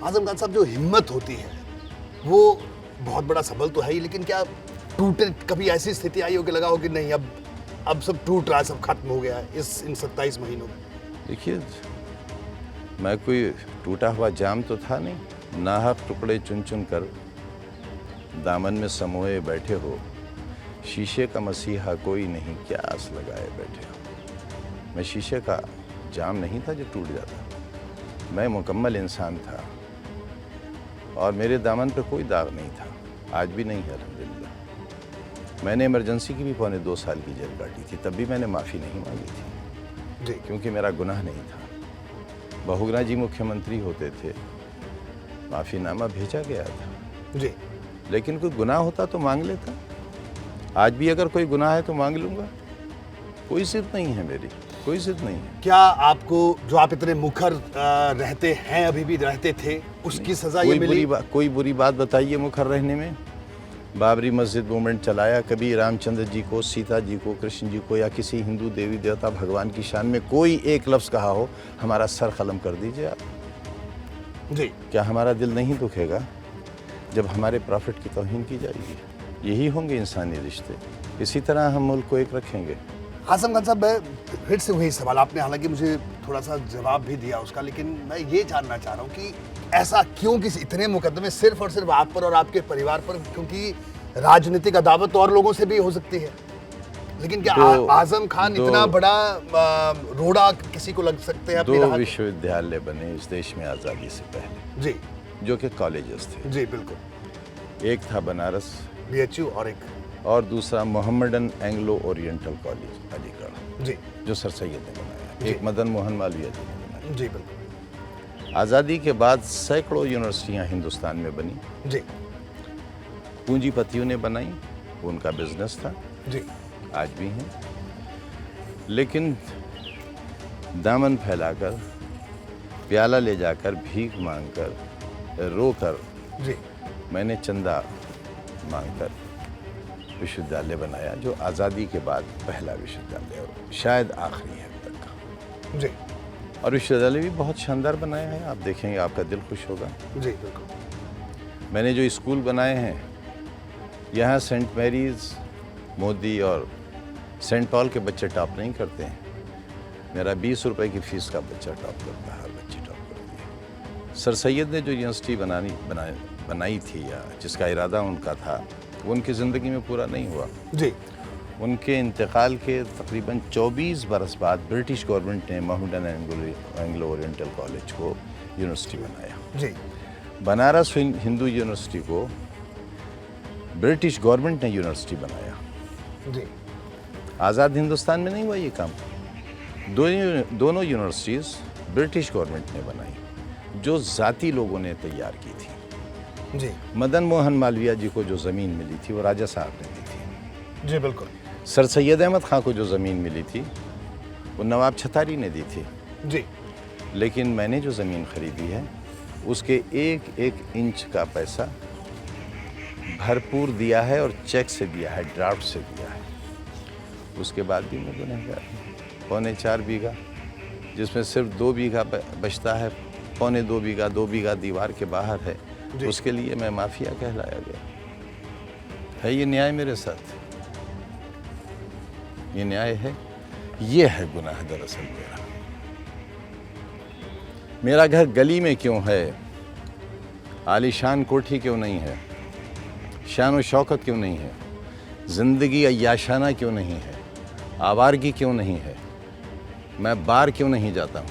आजम खान साहब, जो हिम्मत होती है वो बहुत बड़ा सबल तो है ही, लेकिन क्या टूटे, कभी ऐसी स्थिति आई हो कि लगा हो कि नहीं अब सब टूट रहा है, सब खत्म हो गया है इन 27 महीनों में? देखिए, मैं कोई टूटा हुआ जाम तो था नहीं, नाहक टुकड़े चुन चुन कर दामन में समोए बैठे हो, शीशे का मसीहा कोई नहीं, क्या आस लगाए बैठे हो। मैं शीशे का जाम नहीं था जो टूट जाता, मैं मुकम्मल इंसान था और मेरे दामन पे कोई दाग नहीं था, आज भी नहीं है अल्हम्दुलिल्लाह। मैंने इमरजेंसी की भी 2.25 साल की जेल काटी थी, तब भी मैंने माफ़ी नहीं मांगी थी जी, क्योंकि मेरा गुनाह नहीं था। बहुगुना जी मुख्यमंत्री होते थे, माफ़ीनामा भेजा गया था जी। लेकिन कोई गुनाह होता तो मांग लेता। आज भी अगर कोई गुनाह है तो मांग लूँगा, कोई जिद नहीं है मेरी, कोई जिद नहीं है। क्या आपको, जो आप इतने मुखर रहते हैं, अभी भी रहते थे, उसकी सजा ये मिली? कोई बुरी बात बताइए मुखर रहने में? बाबरी मस्जिद मूवमेंट चलाया, कभी रामचंद्र जी को, सीता जी को, कृष्ण जी को या किसी हिंदू देवी देवता भगवान की शान में कोई एक लफ्ज़ कहा हो, हमारा सर कलम कर दीजिए आप। जी। क्या हमारा दिल नहीं दुखेगा जब हमारे प्रॉफिट की तौहीन की जाएगी? यही होंगे इंसानी रिश्ते, इसी तरह हम मुल्क को एक रखेंगे। आजम खान साहब, मैं फिर से वही सवाल, आपने हालांकि मुझे थोड़ा सा जवाब भी दिया उसका, लेकिन मैं ये जानना चाह रहा हूँ कि ऐसा क्यों, किसी इतने मुकदमे सिर्फ और सिर्फ आप पर और आपके परिवार पर? क्योंकि राजनीतिक अदावत और लोगों से भी हो सकती है, लेकिन क्या आजम खान इतना बड़ा रोड़ा किसी को लग सकते हैं? 2 विश्वविद्यालय बने इस देश में आज़ादी से पहले जी, जो कि कॉलेजेस थे। जी बिल्कुल। एक था बनारस BHU और दूसरा Mohammedan Anglo Oriental college Aligarh, जी, जो सर सैयद ने बनाया, एक मदन मोहन मालवीय जी ने बनाया। जी बिल्कुल। आज़ादी के बाद सैकड़ों यूनिवर्सिटियां हिंदुस्तान में बनी, जी, पूंजीपतियों ने बनाई, उनका बिजनेस था, जी, आज भी हैं। लेकिन दामन फैलाकर, प्याला ले जाकर, भीख मांगकर, रोकर, जी, मैंने चंदा मांगकर विश्वविद्यालय बनाया, जो आज़ादी के बाद पहला विश्वविद्यालय और शायद आखिरी है अब तक का। जी, और विश्वविद्यालय भी बहुत शानदार बनाया है, आप देखेंगे आपका दिल खुश होगा। जी बिल्कुल। मैंने जो स्कूल बनाए हैं, यहाँ सेंट मैरीज, मोदी और सेंट पॉल के बच्चे टॉप नहीं करते हैं, मेरा 20 रुपए की फीस का बच्चा टॉप करता है, हर बच्चे टॉप करती है। सर सैयद ने जो यूनिवर्सिटी बनाई थी, या जिसका इरादा उनका था, वो उनकी ज़िंदगी में पूरा नहीं हुआ। जी, उनके इंतकाल के तकरीबन 24 बरस बाद ब्रिटिश गवर्नमेंट ने मोहम्मदन एंग्लो ओरिएंटल कॉलेज को यूनिवर्सिटी बनाया। जी, बनारस हिंदू यूनिवर्सिटी को ब्रिटिश गवर्नमेंट ने यूनिवर्सिटी बनाया। जी, आज़ाद हिंदुस्तान में नहीं हुआ ये काम। दोनों यूनिवर्सिटीज़ ब्रिटिश गवर्नमेंट ने बनाई, जो ज़ाती लोगों ने तैयार की थी। जी, मदन मोहन मालवीय जी को जो ज़मीन मिली थी वो राजा साहब ने दी थी। जी बिल्कुल। सर सैयद अहमद खां को जो ज़मीन मिली थी वो नवाब छतारी ने दी थी। जी, लेकिन मैंने जो ज़मीन खरीदी है उसके एक एक इंच का पैसा भरपूर दिया है और चेक से दिया है, ड्राफ्ट से दिया है। उसके बाद भी मैं गुनहगार हूँ। 4.25 बीघा, जिसमें सिर्फ 2 बीघा बचता है, 2.25 बीघा दीवार के बाहर है, उसके लिए मैं माफिया कहलाया गया। है ये न्याय मेरे साथ? ये न्याय है? ये है गुनाह दरअसल मेरा। मेरा घर गली में क्यों है? आलीशान कोठी क्यों नहीं है? शान व शौकत क्यों नहीं है? ज़िंदगी अय्याशाना क्यों नहीं है? आवारगी क्यों नहीं है? मैं बार क्यों नहीं जाता हूँ?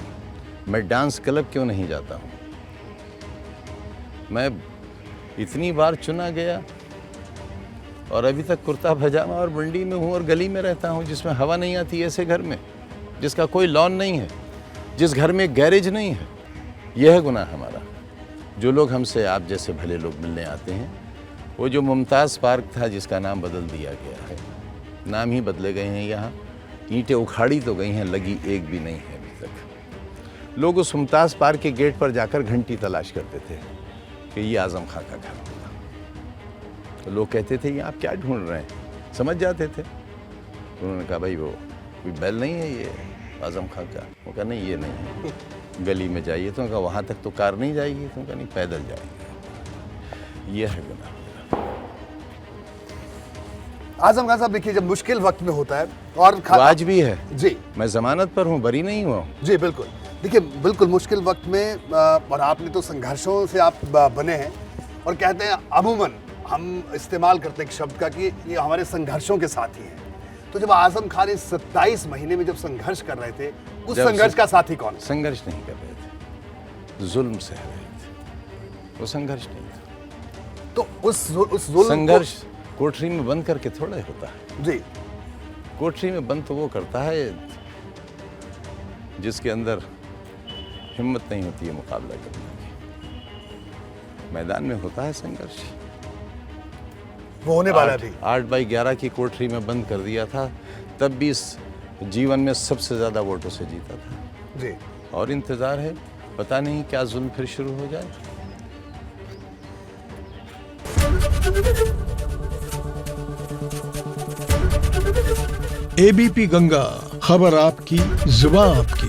मैं डांस क्लब क्यों नहीं जाता हूँ? मैं इतनी बार चुना गया और अभी तक कुर्ता पजामा और बंडी में हूँ और गली में रहता हूँ, जिसमें हवा नहीं आती, ऐसे घर में जिसका कोई लॉन नहीं है, जिस घर में गैरेज नहीं है। यह है गुनाह हमारा। जो लोग हमसे, आप जैसे भले लोग मिलने आते हैं, वो जो मुमताज़ पार्क था जिसका नाम बदल दिया गया है, नाम ही बदले गए हैं, यहाँ ईंटें उखाड़ी तो गई हैं, लगी एक भी नहीं है अभी तक। लोग उस मुमताज़ पार्क के गेट पर जाकर घंटी तलाश करते थे कि ये आज़म खां का घर होगा। तो लोग कहते थे ये आप क्या ढूंढ रहे हैं, समझ जाते थे। तो उन्होंने कहा भाई वो कोई बैल नहीं है, ये आज़म खां का। वो कहा नहीं ये नहीं है, गली में जाइए। तो कहा वहाँ तक तो कार नहीं जाएगी। तो कहा नहीं, पैदल जाएंगे। ये है गुनाह। आजम खान साहब देखिए, जब मुश्किल वक्त में होता है और वो आज भी है। जी मैं जमानत पर हूँ, बरी नहीं हुआ हूँ। जी बिल्कुल। देखिए बिल्कुल मुश्किल वक्त में और आपने तो संघर्षों से आप बने हैं, और कहते हैं अमूमन हम इस्तेमाल करते हैं एक शब्द का कि ये हमारे संघर्षों के साथी हैं। तो जब आजम खान इस 27 महीने में जब संघर्ष कर रहे थे, उस संघर्ष का साथी कौन है? संघर्ष नहीं कर रहे थे, जुल्म सह रहे थे। वो संघर्ष नहीं था। तो उस जुल्म संघर्ष कोठरी में बंद करके थोड़ा ही होता है। जी कोठरी में बंद तो वो करता है जिसके अंदर हिम्मत नहीं होती है मुकाबला करने की। मैदान में होता है संघर्ष। वो होने वाला भी 8/11 की कोठरी में बंद कर दिया था, तब भी इस जीवन में सबसे ज्यादा वोटों से जीता था। जी। और इंतजार है, पता नहीं क्या जुल्म फिर शुरू हो जाए। एबीपी गंगा, खबर आपकी, जुबान आपकी।